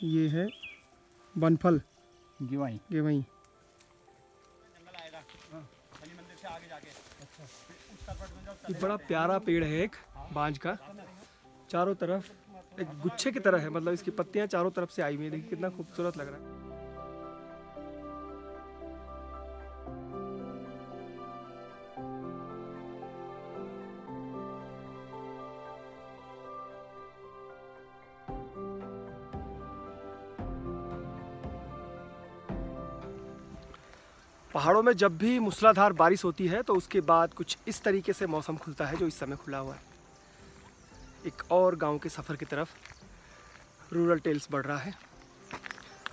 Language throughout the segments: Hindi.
ये है बनफल गिवाई। गेवई। ये बड़ा प्यारा पेड़ है एक बांज का, चारों तरफ एक गुच्छे की तरह है, मतलब इसकी पत्तियां चारों तरफ से आई हुई है। देखिए कितना खूबसूरत लग रहा है। पहाड़ों में जब भी मूसलाधार बारिश होती है तो उसके बाद कुछ इस तरीके से मौसम खुलता है जो इस समय खुला हुआ है। एक और गांव के सफ़र की तरफ रूरल टेल्स बढ़ रहा है।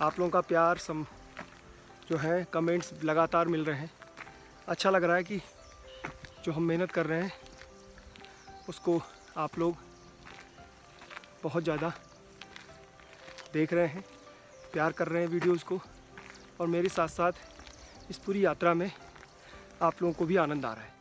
आप लोगों का प्यार जो है कमेंट्स लगातार मिल रहे हैं। अच्छा लग रहा है कि जो हम मेहनत कर रहे हैं उसको आप लोग बहुत ज़्यादा देख रहे हैं, प्यार कर रहे हैं वीडियोज़ को, और मेरे साथ साथ इस पूरी यात्रा में आप लोगों को भी आनंद आ रहा है।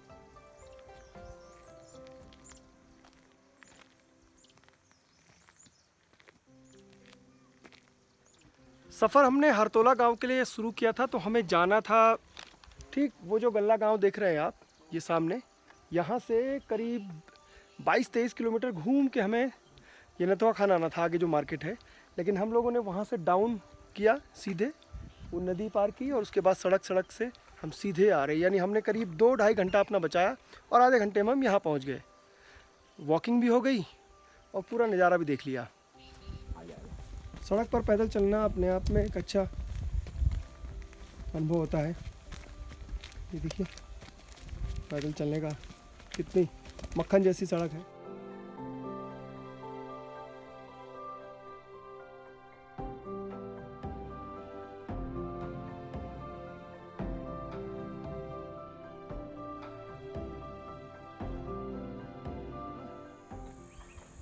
सफ़र हमने हरतोला गांव के लिए शुरू किया था, तो हमें जाना था ठीक वो जो गल्ला गांव देख रहे हैं आप ये सामने, यहाँ से करीब 22-23 किलोमीटर घूम के हमें ये नथुआ खान आना था, आगे जो मार्केट है। लेकिन हम लोगों ने वहाँ से डाउन किया, सीधे वो नदी पार की, और उसके बाद सड़क से हम सीधे आ रहे हैं। यानी हमने करीब 2-2.5 घंटा अपना बचाया और आधे घंटे में हम यहाँ पहुँच गए। वॉकिंग भी हो गई और पूरा नज़ारा भी देख लिया। सड़क पर पैदल चलना अपने आप में एक अच्छा अनुभव होता है। ये देखिए पैदल चलने का कितनी मक्खन जैसी सड़क है।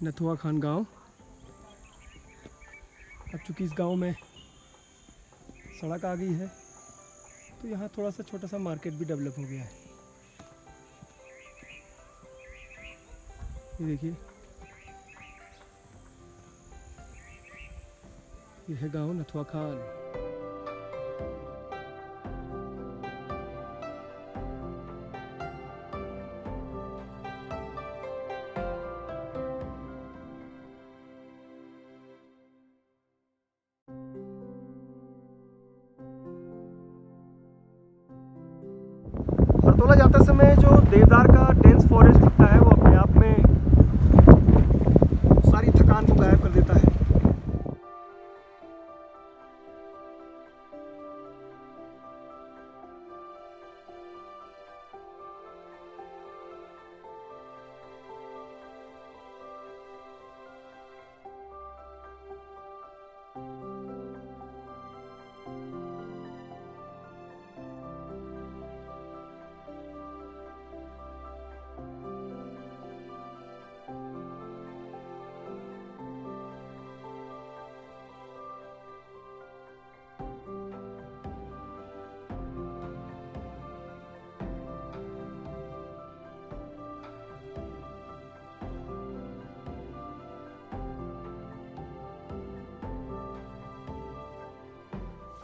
नथुआ खान गांव। अब चूँकि इस गांव में सड़क आ गई है तो यहाँ थोड़ा सा छोटा सा मार्केट भी डेवलप हो गया है। ये देखिए ये है गांव नथुआ खान। हरतोला जाते समय जो देवदार का डेंस फॉरेस्ट दिखता है वो अपने आप में सारी थकान को गायब कर देता है।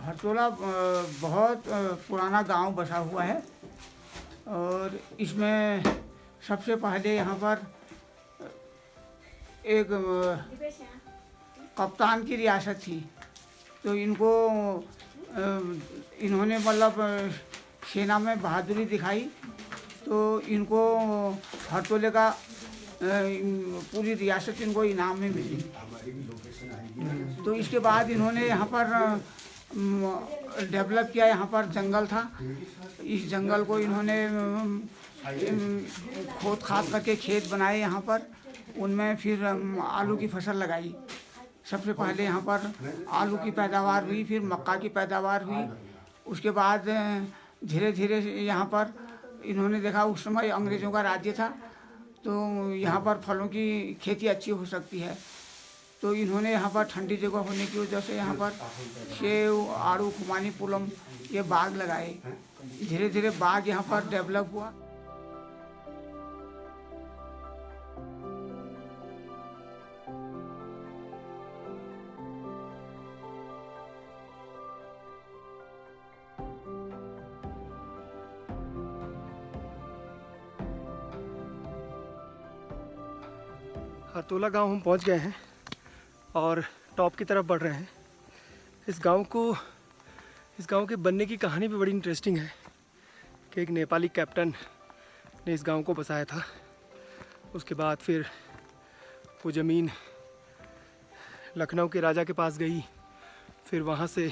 हरतोला बहुत पुराना गांव बसा हुआ है, और इसमें सबसे पहले यहाँ पर एक कप्तान की रियासत थी। तो इनको इन्होंने मतलब सेना में बहादुरी दिखाई, तो इनको हरतोले का पूरी रियासत इनको इनाम में मिली। तो इसके बाद इन्होंने यहाँ पर डेवलप किया। यहाँ पर जंगल था, इस जंगल को इन्होंने खोद खाद करके खेत बनाए यहाँ पर, उनमें फिर आलू की फसल लगाई। सबसे पहले यहाँ पर आलू की पैदावार हुई, फिर मक्का की पैदावार हुई। उसके बाद धीरे धीरे यहाँ पर इन्होंने देखा, उस समय अंग्रेज़ों का राज्य था, तो यहाँ पर फलों की खेती अच्छी हो सकती है। तो इन्होंने यहाँ पर ठंडी जगह होने की वजह से यहाँ पर सेव, आड़ू, खुमानी, पुलम ये बाग लगाए। धीरे धीरे बाग यहाँ पर डेवलप हुआ। हरतोला गांव हम पहुंच गए हैं और टॉप की तरफ बढ़ रहे हैं। इस गांव के बनने की कहानी भी बड़ी इंटरेस्टिंग है कि एक नेपाली कैप्टन ने इस गांव को बसाया था। उसके बाद फिर वो ज़मीन लखनऊ के राजा के पास गई, फिर वहाँ से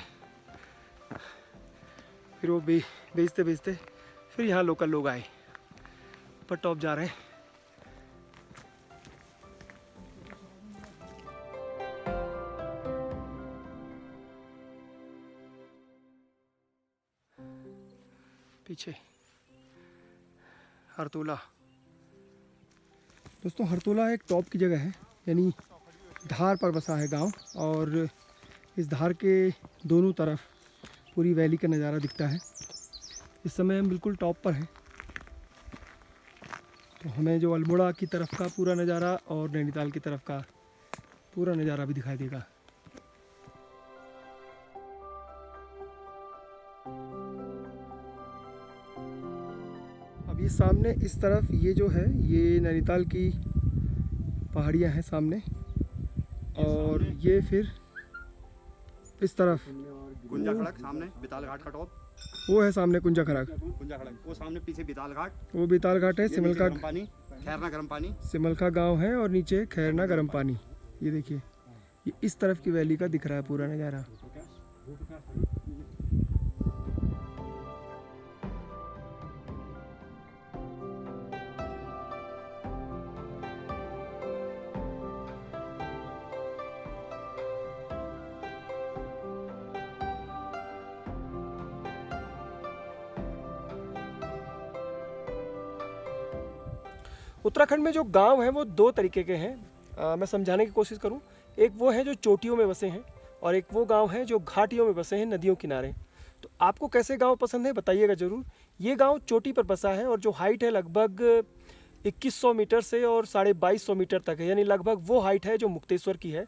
फिर वो बेचते बेचते फिर यहाँ लोकल लोग आए। पर टॉप जा रहे हैं। पीछे हरतोला। दोस्तों हरतोला एक टॉप की जगह है, यानी धार पर बसा है गांव और इस धार के दोनों तरफ पूरी वैली का नज़ारा दिखता है। इस समय हम बिल्कुल टॉप पर हैं, तो हमें जो अल्मोड़ा की तरफ का पूरा नज़ारा और नैनीताल की तरफ का पूरा नज़ारा भी दिखाई देगा। अब ये सामने इस तरफ ये जो है ये नैनीताल की पहाड़ियाँ हैं सामने, और ये फिर इस तरफ कुंजा खड़क सामने बिताल घाट का टॉप, वो है सामने कुंजा खड़क, कुंजा खड़क वो सामने पीछे बिताल घाट, वो बेताल घाट है। सिमलका पानी खैरना गर्म पानी, सिमलका गांव है और नीचे खैरना गर्म पानी। ये देखिए ये इस तरफ की वैली का दिख रहा है पूरा नज़ारा। उत्तराखंड में जो गांव हैं वो दो तरीके के हैं। मैं समझाने की कोशिश करूं। एक वो है जो चोटियों में बसे हैं और एक वो गांव है जो घाटियों में बसे हैं, नदियों किनारे। तो आपको कैसे गांव पसंद है बताइएगा ज़रूर। ये गांव चोटी पर बसा है और जो हाइट है लगभग 2100 मीटर से और 2250 मीटर तक है, यानी लगभग वो हाइट है जो मुक्तेश्वर की है।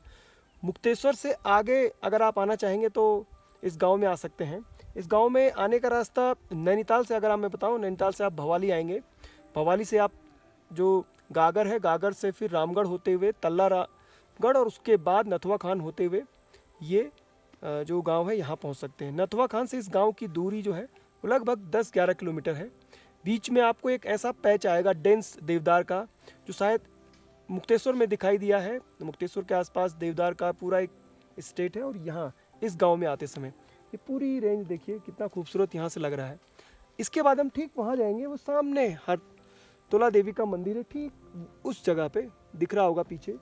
मुक्तेश्वर से आगे अगर आप आना चाहेंगे तो इस गाँव में आ सकते हैं। इस गाँव में आने का रास्ता नैनीताल से, अगर आप मैं बताऊँ, नैनीताल से आप भवाली आएंगे, भवाली से आप जो गागर है, गागर से फिर रामगढ़ होते हुए तल्लारागढ़ और उसके बाद नथुआ खान होते हुए ये जो गांव है यहाँ पहुँच सकते हैं। नथुआ खान से इस गांव की दूरी जो है वो लगभग 10-11 किलोमीटर है। बीच में आपको एक ऐसा पैच आएगा डेंस देवदार का, जो शायद मुक्तेश्वर में दिखाई दिया है। मुक्तेश्वर के आसपास देवदार का पूरा एक स्टेट है और यहाँ इस गाँव में आते समय ये पूरी रेंज देखिए कितना खूबसूरत यहाँ से लग रहा है। इसके बाद हम ठीक वहाँ जाएंगे, वो सामने हरतोला देवी का मंदिर है, ठीक उस जगह पे दिख रहा होगा पीछे,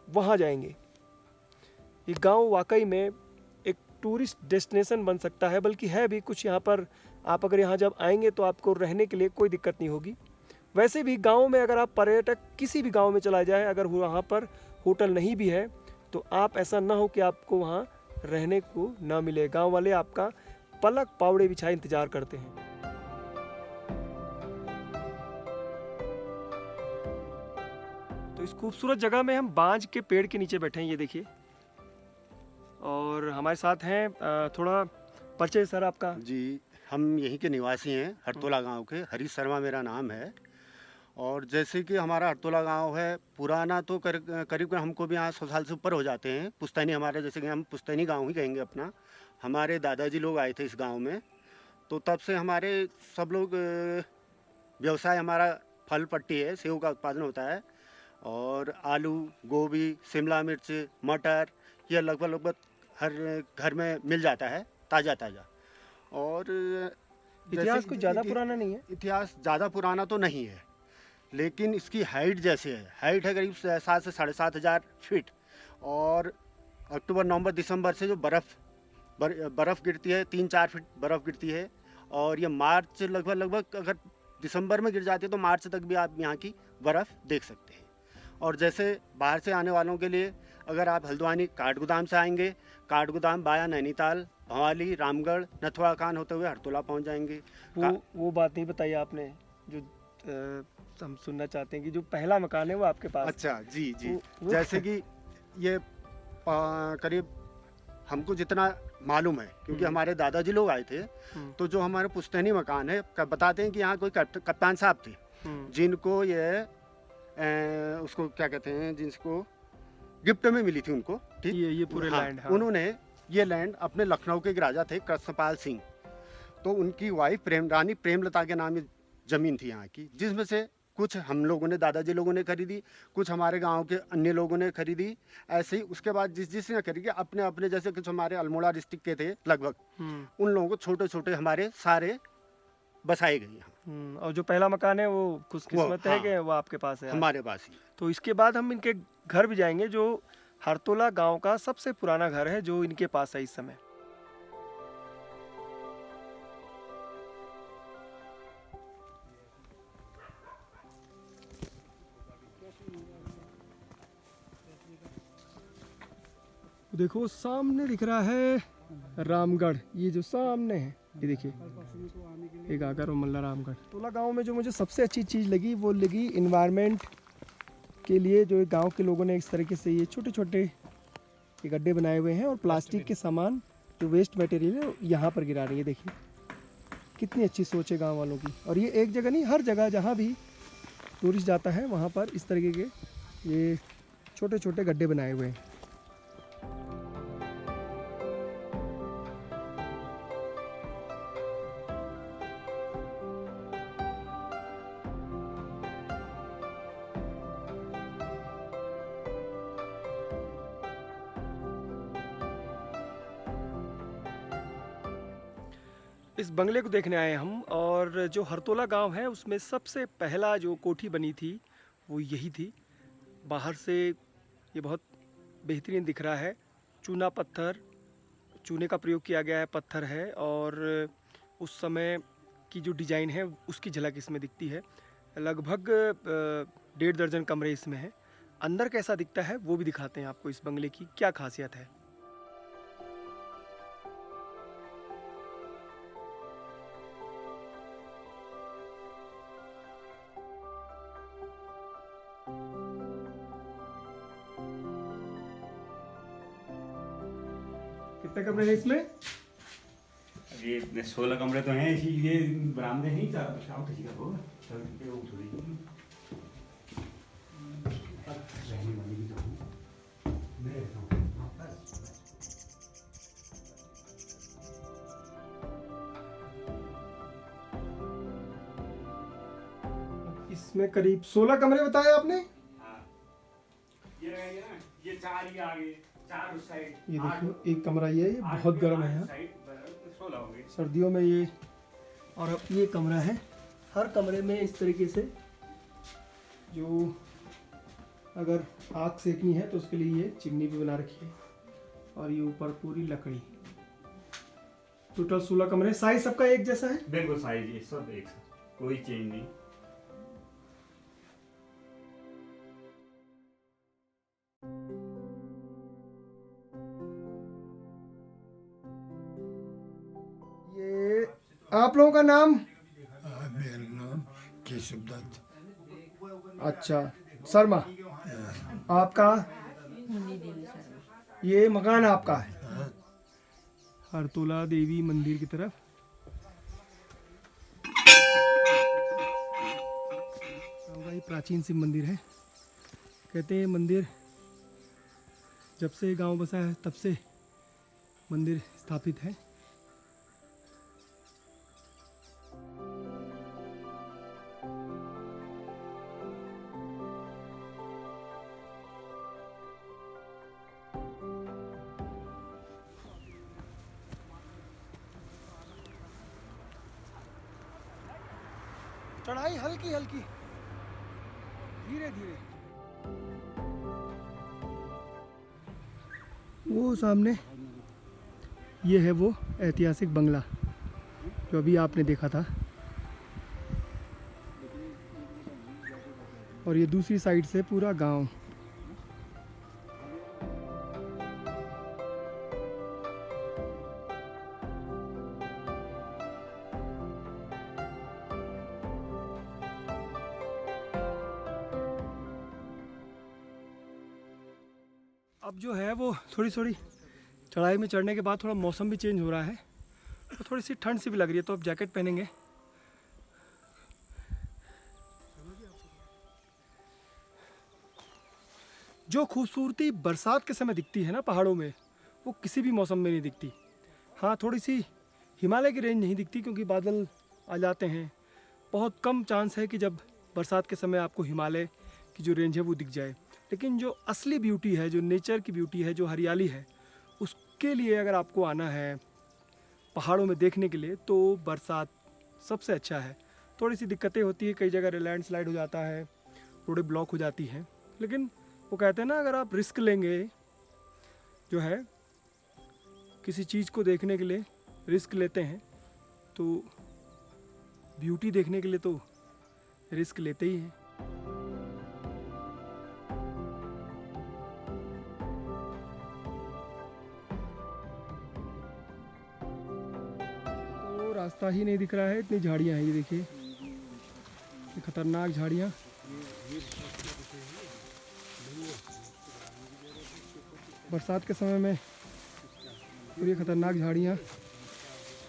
वहाँ जाएंगे। ये गांव वाकई में एक टूरिस्ट डेस्टिनेशन बन सकता है, बल्कि है भी कुछ। यहाँ पर आप अगर यहाँ जब आएंगे तो आपको रहने के लिए कोई दिक्कत नहीं होगी। वैसे भी गांव में अगर आप पर्यटक किसी भी गांव में चला जाए, अगर वहाँ पर होटल नहीं भी है तो आप ऐसा ना हो कि आपको वहाँ रहने को ना मिले। गाँव वाले आपका पलक पावड़े बिछाए इंतज़ार करते हैं। तो इस खूबसूरत जगह में हम बांज के पेड़ के नीचे बैठे हैं, ये देखिए। और हमारे साथ हैं थोड़ा परिचय सर आपका। जी, हम यहीं के निवासी हैं, हरतोला गांव के। हरीश शर्मा मेरा नाम है। और जैसे कि हमारा हरतोला गांव है, पुराना तो करीब हमको भी यहाँ 100 साल से ऊपर हो जाते हैं। पुश्तैनी हमारे, जैसे कि हम पुश्तैनी गांव ही कहेंगे अपना। हमारे दादाजी लोग आए थे इस गांव में, तो तब से हमारे सब लोग व्यवसाय, हमारा फल पट्टी है, सेव का उत्पादन होता है। और आलू, गोभी, शिमला मिर्च, मटर, ये लगभग हर घर में मिल जाता है, ताज़ा ताज़ा। और इतिहास कुछ ज़्यादा पुराना नहीं है। इतिहास ज़्यादा पुराना तो नहीं है, लेकिन इसकी हाइट जैसे है, हाइट है करीब 7 से 7,500 फीट। और अक्टूबर, नवंबर, दिसंबर से जो बर्फ़ गिरती है, 3-4 फीट बर्फ़ गिरती है। और ये मार्च लगभग अगर दिसंबर में गिर जाती है तो मार्च तक भी आप यहाँ की बर्फ़ देख सकते हैं। और जैसे बाहर से आने वालों के लिए, अगर आप हल्द्वानी काठगोदाम से आएंगे, काठगोदाम बाया नैनीताल, भवाली, रामगढ़, नथुआ खान होते हुए हरतोला पहुंच जाएंगे। वो बात नहीं बताई आपने जो हम सुनना चाहते हैं कि जो पहला मकान है वो आपके पास। अच्छा, जी जी। जैसे कि ये करीब हमको जितना मालूम है, क्योंकि हमारे दादाजी लोग आए थे, तो जो हमारे पुश्तैनी मकान है, बताते हैं कि यहाँ कोई कप्तान साहब थे जिनको ये उसको क्या कहते हैं, जिसको गिफ्ट में मिली थी उनको, ठीक। ये पूरे हाँ, लैंड, हाँ। उन्होंने ये लैंड अपने लखनऊ के एक राजा थे कृष्णपाल सिंह, तो उनकी वाइफ रानी प्रेमलता के नाम ये ज़मीन थी यहाँ की, जिसमें से कुछ हम लोगों ने, दादाजी लोगों ने खरीदी, कुछ हमारे गांव के अन्य लोगों ने खरीदी। ऐसे ही उसके बाद जिसने खरीदी, अपने अपने जैसे कुछ हमारे अल्मोड़ा डिस्ट्रिक्ट के थे लगभग, उन लोगों को छोटे छोटे हमारे सारे बसाए गए यहाँ। और जो पहला मकान है वो खुशकिस्मत है हाँ, कि वो आपके पास है आज? हमारे पास ही। तो इसके बाद हम इनके घर भी जाएंगे, जो हरतोला गांव का सबसे पुराना घर है जो इनके पास है इस समय। देखो सामने दिख रहा है रामगढ़, ये जो सामने है, ये देखिए एक आकर और मल्ला रामगढ़। तोला गांव में जो मुझे सबसे अच्छी चीज़ लगी वो लगी इन्वायरमेंट के लिए, जो गांव के लोगों ने इस तरीके से ये छोटे छोटे ये गड्ढे बनाए हुए हैं और प्लास्टिक के सामान जो वेस्ट मटेरियल है यहाँ पर गिरा रही है। देखिए कितनी अच्छी सोच है गाँव वालों की। और ये एक जगह नहीं, हर जगह जहाँ भी टूरिस्ट जाता है वहाँ पर इस तरीके के ये छोटे छोटे गड्ढे बनाए हुए हैं। इस बंगले को देखने आए हम, और जो हरतोला गांव है उसमें सबसे पहला जो कोठी बनी थी वो यही थी। बाहर से ये बहुत बेहतरीन दिख रहा है, चूना पत्थर, चूने का प्रयोग किया गया है, पत्थर है, और उस समय की जो डिज़ाइन है उसकी झलक इसमें दिखती है। लगभग 1.5 दर्जन कमरे इसमें हैं। अंदर कैसा दिखता है वो भी दिखाते हैं आपको, इस बंगले की क्या खासियत है। कितने कमरे हैं इसमें? ये 16 कमरे तो हैं, ये बरामदे हैं ही, चार किसी का होगा रहने वाली भी तो हूँ, मैं रहता हूँ वहाँ पर। इसमें करीब 16 कमरे बताए आपने? हाँ, ये रहेंगे ना, ये 4 ही आगे, 4 उस साइड। ये देखो एक कमरा ये बहुत गर्म है यहाँ, 16 होंगे सर्दियों में ये। और अब ये कमरा है, हर कमरे में इस तरीके से जो अगर आग सेकनी है तो उसके लिए ये चिमनी भी बना रखी है, और ये ऊपर पूरी लकड़ी। टोटल 16 कमरे। साइज सबका एक जैसा है? बिल्कुल साइज ये सब एक साथ, कोई चेंज नहीं। ये आप लोगों का नाम? मेरा नाम केशव दत्त। अच्छा, शर्मा। आपका? ये मकान आपका है हरतोला देवी मंदिर की तरफ। ये प्राचीन शिव मंदिर है। कहते हैं मंदिर जब से गांव बसा है तब से मंदिर स्थापित है। चढ़ाई हल्की हल्की, धीरे धीरे। वो सामने ये है वो ऐतिहासिक बंगला जो अभी आपने देखा था, और ये दूसरी साइड से पूरा गांव। अब जो है वो थोड़ी थोड़ी चढ़ाई में चढ़ने के बाद थोड़ा मौसम भी चेंज हो रहा है, तो थोड़ी सी ठंड सी भी लग रही है, तो अब जैकेट पहनेंगे। जो खूबसूरती बरसात के समय दिखती है ना पहाड़ों में, वो किसी भी मौसम में नहीं दिखती। हाँ, थोड़ी सी हिमालय की रेंज नहीं दिखती क्योंकि बादल आ जाते हैं। बहुत कम चांस है कि जब बरसात के समय आपको हिमालय की जो रेंज है वो दिख जाए। लेकिन जो असली ब्यूटी है, जो नेचर की ब्यूटी है, जो हरियाली है, उसके लिए अगर आपको आना है पहाड़ों में देखने के लिए तो बरसात सबसे अच्छा है। थोड़ी सी दिक्कतें होती है, कई जगह लैंडस्लाइड हो जाता है, रोडें ब्लॉक हो जाती हैं, लेकिन वो कहते हैं ना, अगर आप रिस्क लेंगे जो है किसी चीज़ को देखने के लिए रिस्क लेते हैं तो ब्यूटी देखने के लिए तो रिस्क लेते ही हैं। तो रास्ता ही नहीं दिख रहा है, इतनी झाड़ियाँ हैं। ये देखिए, ये खतरनाक झाड़ियाँ। बरसात के समय में और ये खतरनाक झाड़ियाँ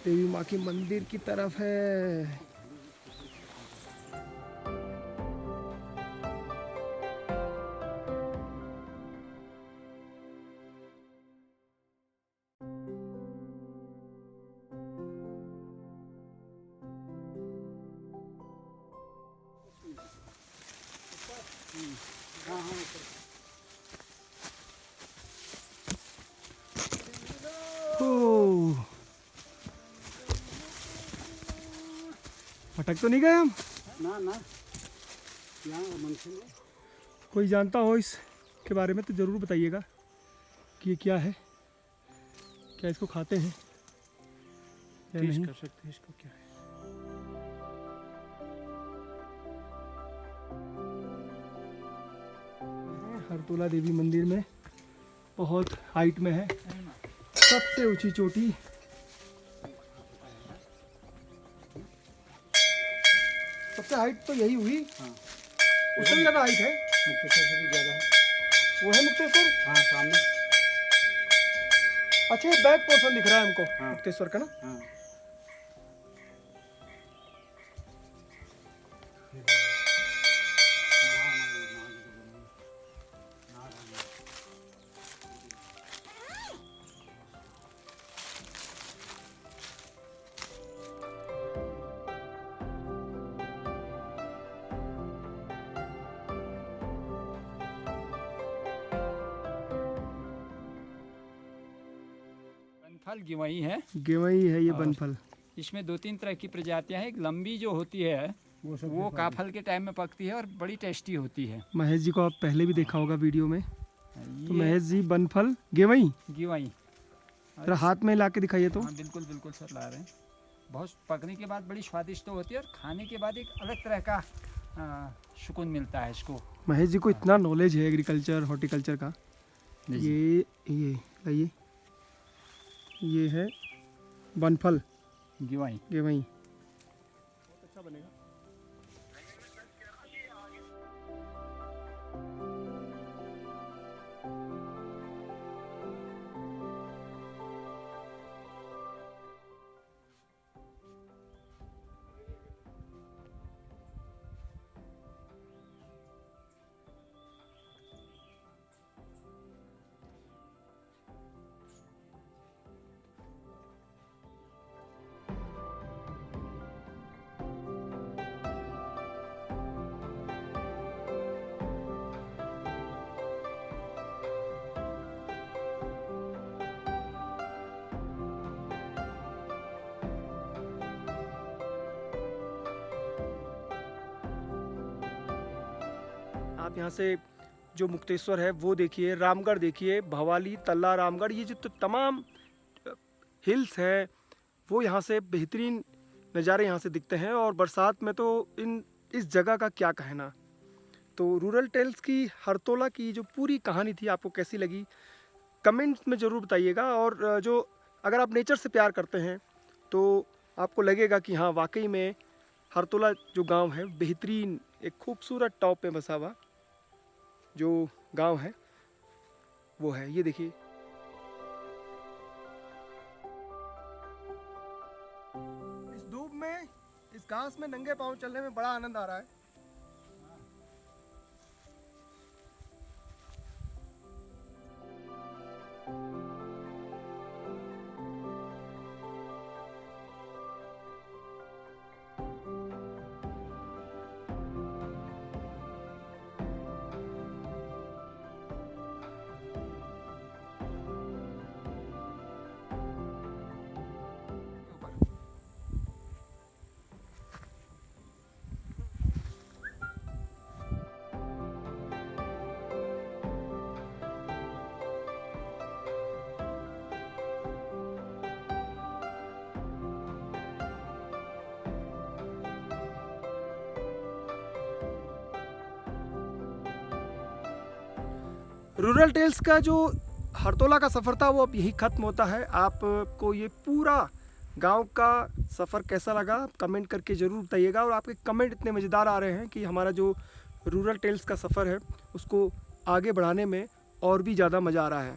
देवी माँ की मंदिर की तरफ है। ओह, भटक तो नहीं गए हम? ना ना, यहाँ मंसूर कोई जानता हो इसके बारे में तो ज़रूर बताइएगा कि ये क्या है, क्या इसको खाते हैं या नहीं कर सकते, इसको क्या है। हरतोला देवी मंदिर में बहुत हाइट में है, सबसे ऊंची चोटी। सबसे हाइट तो यही हुई। उससे भी ज़्यादा हाइट है, मुक्तेश्वर से भी ज़्यादा है। वो है मुक्तेश्वर। हाँ, सामने। अच्छा, ये बैक पोर्शन दिख रहा है हमको हाँ। मुक्तेश्वर का ना। हाँ। बनफल गिवई है। गेवई है ये और बनफल। इसमें 2-3 तरह की प्रजातियां हैं। एक लंबी जो होती है वो काफल के टाइम में पकती है और बड़ी टेस्टी होती है। महेश जी को आप पहले भी देखा होगा वीडियो में। तो ये महेश जी बनफल गेवई गिवई। जरा हाथ में ला के दिखाइए तो। हाँ, बिल्कुल बिल्कुल सर, ला रहे हैं। बहुत पकने के बाद बड़ी स्वादिष्ट तो होती है और खाने के बाद एक अलग तरह का सुकून मिलता है इसको। महेश जी को इतना नॉलेज है एग्रीकल्चर हॉर्टिकल्चर का। ये लाइए, ये है बनफल गिवई। गेवई। बहुत अच्छा बनेगा। आप यहाँ से जो मुक्तेश्वर है वो देखिए, रामगढ़ देखिए, भवाली, तल्ला, रामगढ़, ये जो तो तमाम हिल्स हैं वो यहाँ से बेहतरीन नज़ारे यहाँ से दिखते हैं। और बरसात में तो इस जगह का क्या कहना। तो रूरल टेल्स की हरतोला की जो पूरी कहानी थी आपको कैसी लगी कमेंट्स में ज़रूर बताइएगा। और जो अगर आप नेचर से प्यार करते हैं तो आपको लगेगा कि हाँ वाकई में हरतोला जो गांव है बेहतरीन एक खूबसूरत टॉप पे बसा हुआ जो गांव है वो है। ये देखिए, इस धूप में इस घास में नंगे पांव चलने में बड़ा आनंद आ रहा है। रूरल टेल्स का जो हरतोला का सफ़र था वो अब यही ख़त्म होता है। आपको ये पूरा गांव का सफ़र कैसा लगा कमेंट करके ज़रूर बताइएगा। और आपके कमेंट इतने मज़ेदार आ रहे हैं कि हमारा जो रूरल टेल्स का सफ़र है उसको आगे बढ़ाने में और भी ज़्यादा मज़ा आ रहा है।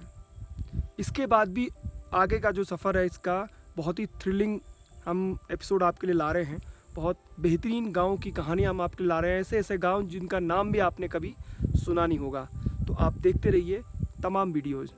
इसके बाद भी आगे का जो सफ़र है इसका बहुत ही थ्रिलिंग हम एपिसोड आपके लिए ला रहे हैं। बहुत बेहतरीन गाँव की कहानियाँ हम आपके लिए ला रहे हैं, ऐसे ऐसे गाँव जिनका नाम भी आपने कभी सुना नहीं होगा। तो आप देखते रहिए तमाम वीडियोज़।